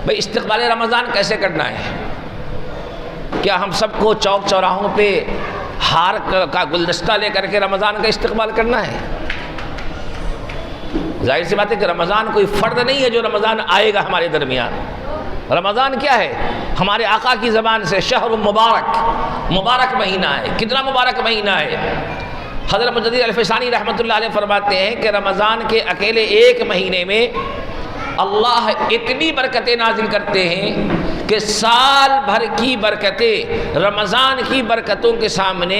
بھئی استقبال رمضان کیسے کرنا ہے؟ کیا ہم سب کو چوک چوراہوں پہ ہار کا گلدستہ لے کر کے رمضان کا استقبال کرنا ہے؟ ظاہر سی بات ہے کہ رمضان کوئی فرد نہیں ہے جو رمضان آئے گا ہمارے درمیان۔ رمضان کیا ہے؟ ہمارے آقا کی زبان سے شہر مبارک، مبارک مہینہ ہے۔ کتنا مبارک مہینہ ہے؟ حضرت مجدد الفسانی رحمۃ اللہ علیہ فرماتے ہیں کہ رمضان کے اکیلے ایک مہینے میں اللہ اتنی برکتیں نازل کرتے ہیں کہ سال بھر کی برکتیں رمضان کی برکتوں کے سامنے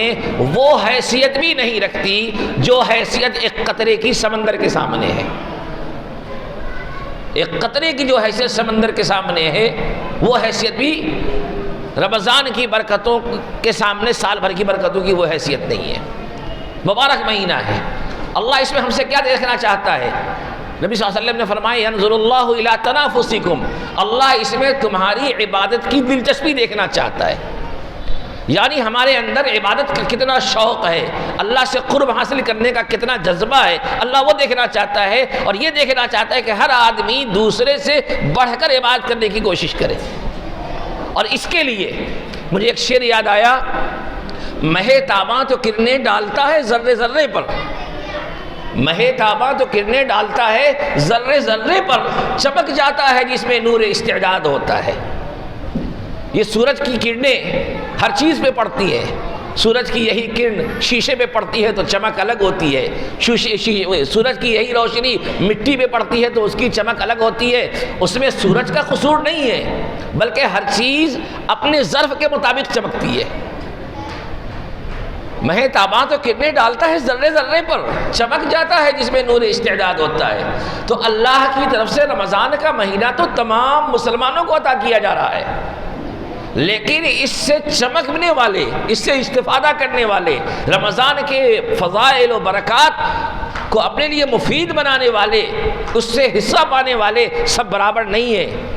وہ حیثیت بھی نہیں رکھتی جو حیثیت ایک قطرے کی سمندر کے سامنے ہے۔ ایک قطرے کی جو حیثیت سمندر کے سامنے ہے وہ حیثیت بھی رمضان کی برکتوں کے سامنے سال بھر کی برکتوں کی وہ حیثیت نہیں ہے۔ مبارک مہینہ ہے۔ اللہ اس میں ہم سے کیا دیکھنا چاہتا ہے؟ نبی صلی اللہ علیہ وسلم نے فرمایا ینظر اللہ الی تنافسکم، اللہ اس میں تمہاری عبادت کی دلچسپی دیکھنا چاہتا ہے، یعنی ہمارے اندر عبادت کا کتنا شوق ہے، اللہ سے قرب حاصل کرنے کا کتنا جذبہ ہے، اللہ وہ دیکھنا چاہتا ہے، اور یہ دیکھنا چاہتا ہے کہ ہر آدمی دوسرے سے بڑھ کر عبادت کرنے کی کوشش کرے۔ اور اس کے لیے مجھے ایک شعر یاد آیا، مہ تاباں تو کرنے ڈالتا ہے ذرے ذرے پر، مہ تاباں تو کرنے ڈالتا ہے ذرے ذرے پر، چمک جاتا ہے جس میں نور استعداد ہوتا ہے۔ یہ سورج کی کرنیں ہر چیز پہ پڑتی ہے، سورج کی یہی کرن شیشے پہ پڑتی ہے تو چمک الگ ہوتی ہے، سورج کی یہی روشنی مٹی پہ پڑتی ہے تو اس کی چمک الگ ہوتی ہے۔ اس میں سورج کا قصور نہیں ہے بلکہ ہر چیز اپنے ظرف کے مطابق چمکتی ہے۔ مہ تاباں تو کرنے ڈالتا ہے ذرے ذرے پر، چمک جاتا ہے جس میں نور استعداد ہوتا ہے۔ تو اللہ کی طرف سے رمضان کا مہینہ تو تمام مسلمانوں کو عطا کیا جا رہا ہے، لیکن اس سے چمکنے والے، اس سے استفادہ کرنے والے، رمضان کے فضائل و برکات کو اپنے لیے مفید بنانے والے، اس سے حصہ پانے والے سب برابر نہیں ہیں،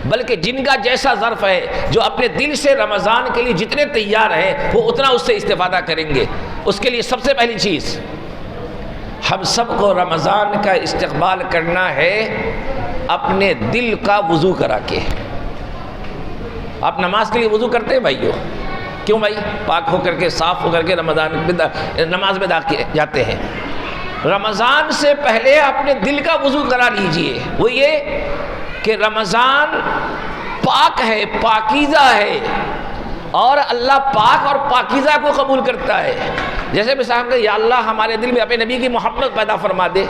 بلکہ جن کا جیسا ظرف ہے، جو اپنے دل سے رمضان کے لیے جتنے تیار ہیں وہ اتنا اس سے استفادہ کریں گے۔ اس کے لیے سب سے پہلی چیز ہم سب کو رمضان کا استقبال کرنا ہے اپنے دل کا وضو کرا کے۔ آپ نماز کے لیے وضو کرتے ہیں بھائیو؟ کیوں بھائی؟ پاک ہو کر کے، صاف ہو کر کے رمضان نماز میں داخل جاتے ہیں۔ رمضان سے پہلے اپنے دل کا وضو کرا لیجئے، وہ یہ کہ رمضان پاک ہے، پاکیزہ ہے، اور اللہ پاک اور پاکیزہ کو قبول کرتا ہے۔ جیسے مثال کہ یا اللہ ہمارے دل میں اپنے نبی کی محبت پیدا فرما دے،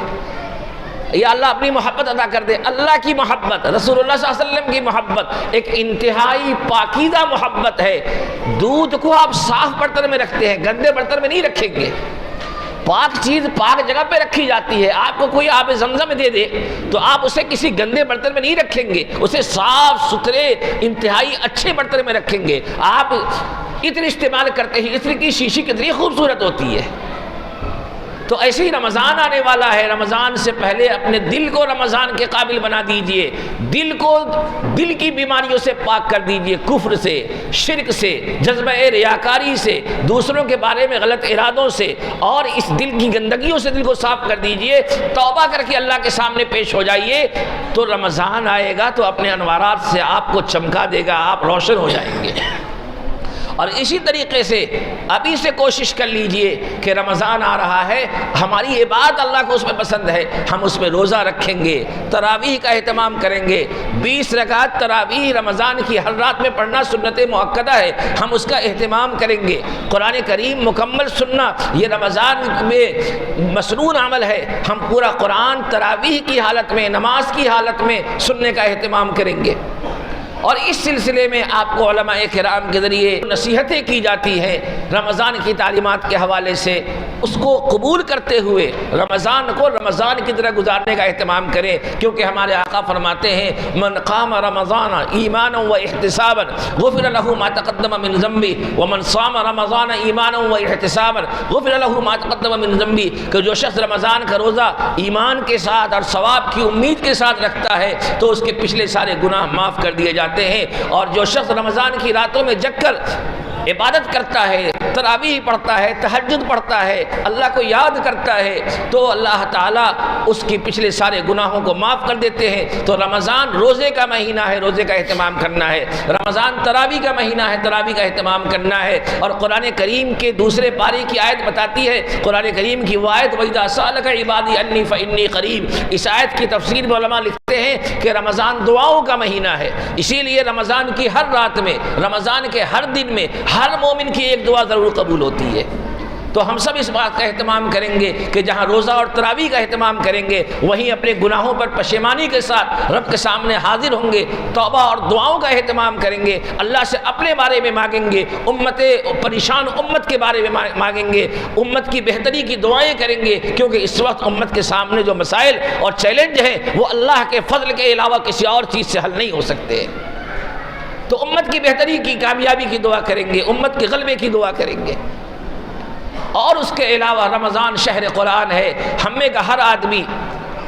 یا اللہ اپنی محبت عطا کر دے۔ اللہ کی محبت، رسول اللہ صلی اللہ علیہ وسلم کی محبت ایک انتہائی پاکیزہ محبت ہے۔ دودھ کو آپ صاف برتن میں رکھتے ہیں، گندے برتن میں نہیں رکھیں گے۔ پاک چیز پاک جگہ پہ رکھی جاتی ہے۔ آپ کو کوئی آب زمزم دے دے تو آپ اسے کسی گندے برتن میں نہیں رکھیں گے، اسے صاف ستھرے انتہائی اچھے برتن میں رکھیں گے۔ آپ عطر استعمال کرتے ہیں، عطر کی شیشی کتنی خوبصورت ہوتی ہے۔ تو ایسے ہی رمضان آنے والا ہے، رمضان سے پہلے اپنے دل کو رمضان کے قابل بنا دیجئے، دل کو دل کی بیماریوں سے پاک کر دیجئے، کفر سے، شرک سے، جذبہ ریاکاری سے، دوسروں کے بارے میں غلط ارادوں سے، اور اس دل کی گندگیوں سے دل کو صاف کر دیجئے۔ توبہ کر کے اللہ کے سامنے پیش ہو جائیے، تو رمضان آئے گا تو اپنے انوارات سے آپ کو چمکا دے گا، آپ روشن ہو جائیں گے۔ اور اسی طریقے سے ابھی سے کوشش کر لیجئے کہ رمضان آ رہا ہے، ہماری عبادت اللہ کو اس میں پسند ہے، ہم اس میں روزہ رکھیں گے، تراویح کا اہتمام کریں گے۔ 20 رکعت تراویح رمضان کی ہر رات میں پڑھنا سنت مؤکدہ ہے، ہم اس کا اہتمام کریں گے۔ قرآن کریم مکمل سننا یہ رمضان میں مسنون عمل ہے، ہم پورا قرآن تراویح کی حالت میں، نماز کی حالت میں سننے کا اہتمام کریں گے۔ اور اس سلسلے میں آپ کو علماء کرام کے ذریعے نصیحتیں کی جاتی ہیں رمضان کی تعلیمات کے حوالے سے، اس کو قبول کرتے ہوئے رمضان کو رمضان کی طرح گزارنے کا اہتمام کریں، کیونکہ ہمارے آقا فرماتے ہیں من قام رمضان ایمانا و احتسابا غفر له ما تقدم من ذنبه ومن صام رمضان ایمانا و احتسابا غفر له ما تقدم من ذنبه، کہ جو شخص رمضان کا روزہ ایمان کے ساتھ اور ثواب کی امید کے ساتھ رکھتا ہے تو اس کے پچھلے سارے گناہ معاف کر دیے جاتے ہیں۔ اور جو شخص رمضان کی راتوں میں جگ کر عبادت کرتا ہے، تراویح پڑھتا ہے، تہجد پڑھتا ہے، اللہ کو یاد کرتا ہے، تو اللہ تعالیٰ اس کی پچھلے سارے گناہوں کو معاف کر دیتے ہیں۔ تو رمضان روزے کا مہینہ ہے، روزے کا اہتمام کرنا ہے۔ رمضان تراویح کا مہینہ ہے، تراویح کا اہتمام کرنا ہے۔ اور قرآن کریم کے دوسرے پارے کی آیت بتاتی ہے، قرآن کریم کی وہ آیت وَإِذَا سَأَلَكَ عِبَادِي عَنِّي فَإِنِّي قَرِيبٌ، اس آیت کی تفسیر میں علماء لکھتے ہیں کہ رمضان دعاؤں کا مہینہ ہے، اسی لیے رمضان کی ہر رات میں، رمضان کے ہر دن میں ہر مومن کی ایک دعا ضرور قبول ہوتی ہے۔ تو ہم سب اس بات کا اہتمام کریں گے کہ جہاں روزہ اور تراویح کا اہتمام کریں گے، وہیں اپنے گناہوں پر پشیمانی کے ساتھ رب کے سامنے حاضر ہوں گے، توبہ اور دعاؤں کا اہتمام کریں گے، اللہ سے اپنے بارے میں مانگیں گے، پریشان امت کے بارے میں مانگیں گے، امت کی بہتری کی دعائیں کریں گے، کیونکہ اس وقت امت کے سامنے جو مسائل اور چیلنج ہیں وہ اللہ کے فضل کے علاوہ کسی اور چیز سے حل نہیں ہو سکتے۔ تو امت کی بہتری کی، کامیابی کی دعا کریں گے، امت کے غلبے کی دعا کریں گے۔ اور اس کے علاوہ رمضان شہر قرآن ہے، ہم میں کا ہر آدمی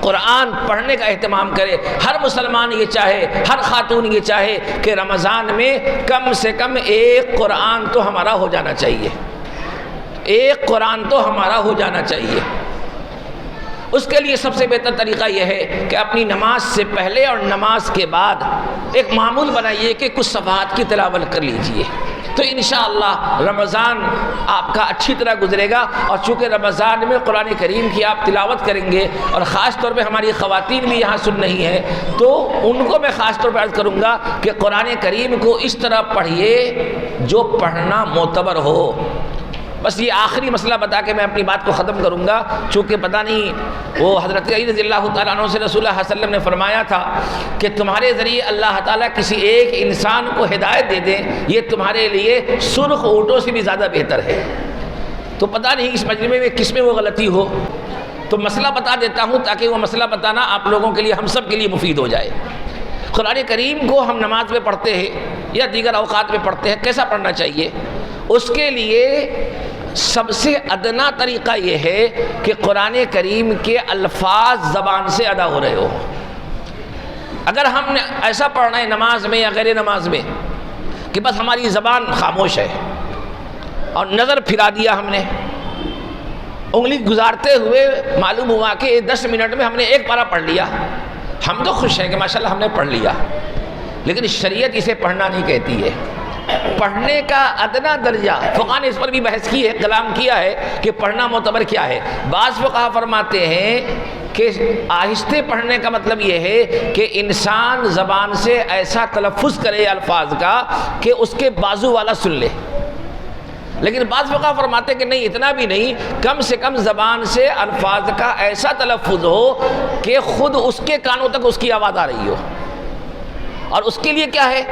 قرآن پڑھنے کا اہتمام کرے۔ ہر مسلمان یہ چاہے، ہر خاتون یہ چاہے کہ رمضان میں کم سے کم ایک قرآن تو ہمارا ہو جانا چاہیے، ایک قرآن تو ہمارا ہو جانا چاہیے۔ اس کے لیے سب سے بہتر طریقہ یہ ہے کہ اپنی نماز سے پہلے اور نماز کے بعد ایک معمول بنائیے کہ کچھ صفحات کی تلاوت کر لیجئے، تو انشاءاللہ رمضان آپ کا اچھی طرح گزرے گا۔ اور چونکہ رمضان میں قرآن کریم کی آپ تلاوت کریں گے، اور خاص طور پہ ہماری خواتین بھی یہاں سن رہی ہیں، تو ان کو میں خاص طور پہ عرض کروں گا کہ قرآن کریم کو اس طرح پڑھیے جو پڑھنا معتبر ہو۔ بس یہ آخری مسئلہ بتا کے میں اپنی بات کو ختم کروں گا، چونکہ پتہ نہیں وہ حضرت علی رضی اللہ تعالیٰ عنہ سے رسول اللہ صلی اللہ علیہ وسلم نے فرمایا تھا کہ تمہارے ذریعے اللہ تعالیٰ کسی ایک انسان کو ہدایت دے دیں، یہ تمہارے لیے سرخ اونٹوں سے بھی زیادہ بہتر ہے۔ تو پتہ نہیں اس مجمع میں کس میں وہ غلطی ہو، تو مسئلہ بتا دیتا ہوں تاکہ وہ مسئلہ بتانا آپ لوگوں کے لیے، ہم سب کے لیے مفید ہو جائے۔ قرآن کریم کو ہم نماز میں پڑھتے ہیں یا دیگر اوقات میں پڑھتے ہیں، کیسا پڑھنا چاہیے؟ اس کے لیے سب سے ادنا طریقہ یہ ہے کہ قرآن کریم کے الفاظ زبان سے ادا ہو رہے ہو۔ اگر ہم نے ایسا پڑھنا ہے نماز میں یا غیر نماز میں کہ بس ہماری زبان خاموش ہے اور نظر پھرا دیا ہم نے، انگلی گزارتے ہوئے معلوم ہوا کہ 10 منٹ میں ہم نے ایک پارہ پڑھ لیا، ہم تو خوش ہیں کہ ماشاءاللہ ہم نے پڑھ لیا، لیکن شریعت اسے پڑھنا نہیں کہتی ہے۔ پڑھنے کا ادنا درجہ، فقہ نے اس پر بھی بحث کی ہے، کلام کیا ہے کہ پڑھنا معتبر کیا ہے۔ بعض فقہ فرماتے ہیں کہ آہستہ پڑھنے کا مطلب یہ ہے کہ انسان زبان سے ایسا تلفظ کرے الفاظ کا کہ اس کے بازو والا سن لے، لیکن بعض فقہ فرماتے کہ نہیں، اتنا بھی نہیں، کم سے کم زبان سے الفاظ کا ایسا تلفظ ہو کہ خود اس کے کانوں تک اس کی آواز آ رہی ہو۔ اور اس کے لیے کیا ہے؟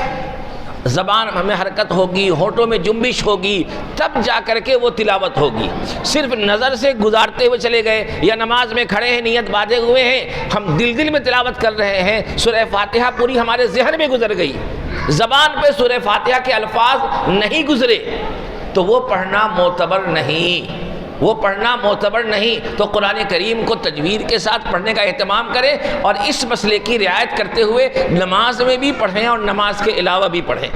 زبان میں حرکت ہوگی، ہونٹوں میں جنبش ہوگی، تب جا کر کے وہ تلاوت ہوگی۔ صرف نظر سے گزارتے ہوئے چلے گئے یا نماز میں کھڑے ہیں، نیت باندھے ہوئے ہیں، ہم دل میں تلاوت کر رہے ہیں، سورہ فاتحہ پوری ہمارے ذہن میں گزر گئی، زبان پہ سورہ فاتحہ کے الفاظ نہیں گزرے، تو وہ پڑھنا معتبر نہیں، وہ پڑھنا معتبر نہیں۔ تو قرآن کریم کو تجوید کے ساتھ پڑھنے کا اہتمام کریں، اور اس مسئلے کی رعایت کرتے ہوئے نماز میں بھی پڑھیں اور نماز کے علاوہ بھی پڑھیں۔